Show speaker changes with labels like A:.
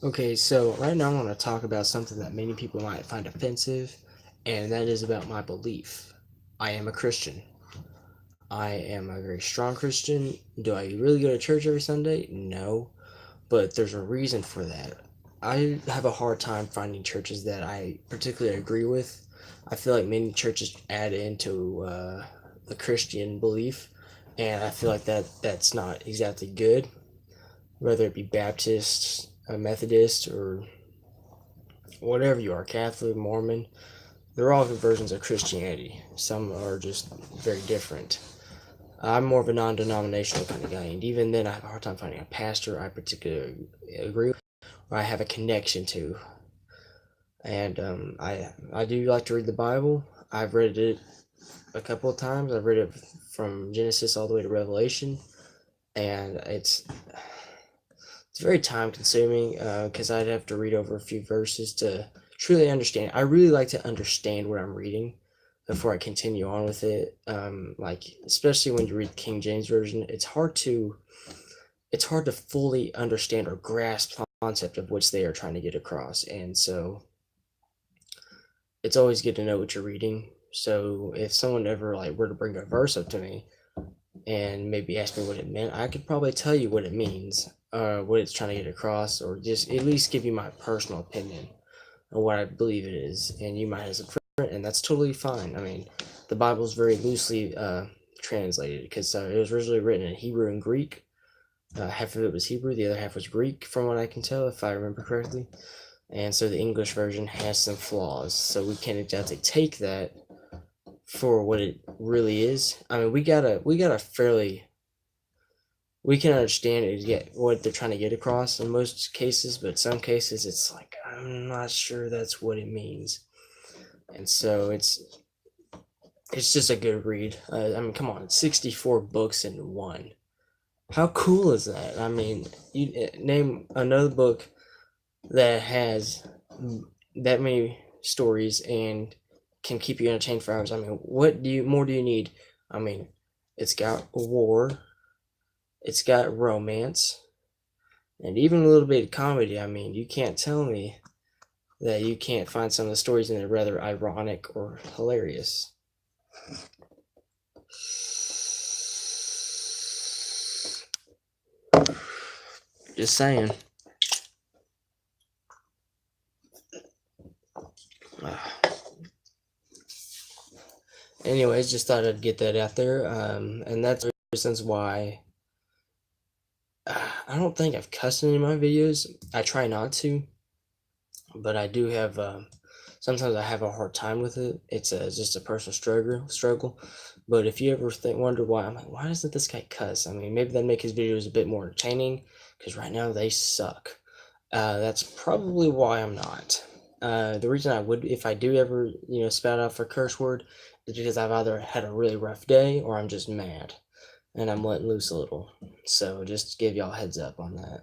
A: Okay, so right now I want to talk about something that many people might find offensive, and that is about my belief. I am a Christian. I am a very strong Christian. Do I really go to church every Sunday? No, but there's a reason for that. I have a hard time finding churches that I particularly agree with. I feel like many churches add into the Christian belief, and I feel like that's not exactly good, whether it be Baptist, Methodist, or whatever you are, Catholic, Mormon, they're all versions of Christianity. Some are just very different. I'm more of a non denominational kind of guy, and even then, I have a hard time finding a pastor I particularly agree with or I have a connection to. And I do like to read the Bible. I've read it a couple of times. I've read it from Genesis all the way to Revelation, and it's very time consuming because I'd have to read over a few verses to truly understand. I really like to understand what I'm reading before I continue on with it. Like especially when you read the King James version, it's hard to fully understand or grasp the concept of which they are trying to get across, and so it's always good to know what you're reading. So if someone ever like were to bring a verse up to me and maybe ask me what it meant, I could probably tell you what it means, what it's trying to get across, or just at least give you my personal opinion on what I believe it is. And you might have some different, and that's totally fine. I mean, the Bible is very loosely translated because it was originally written in Hebrew and Greek. Half of it was Hebrew, the other half was Greek, from what I can tell, if I remember correctly. And so the English version has some flaws. So we can't exactly take that for what it really is. I mean, we got a fairly we can understand it, get what they're trying to get across in most cases, but some cases it's like I'm not sure that's what it means, and so it's just a good read. I mean, come on, 64 books in one. How cool is that? I mean, you name another book that has that many stories and can keep you entertained for hours. I mean, what do you need? I mean, it's got war, it's got romance, and even a little bit of comedy. I mean, you can't tell me that you can't find some of the stories in there rather ironic or hilarious. Just saying. Anyways, just thought I'd get that out there. And that's the reasons why I don't think I've cussed in any of my videos. I try not to, but I do have. Sometimes I have a hard time with it. It's just a personal struggle. But if you ever wonder why, I'm like, why doesn't this guy cuss? I mean, maybe that'd make his videos a bit more entertaining. Because right now they suck. That's probably why I'm not. The reason I would, if I do ever, spout off a curse word, is because I've either had a really rough day or I'm just mad and I'm letting loose a little. So just to give y'all a heads up on that.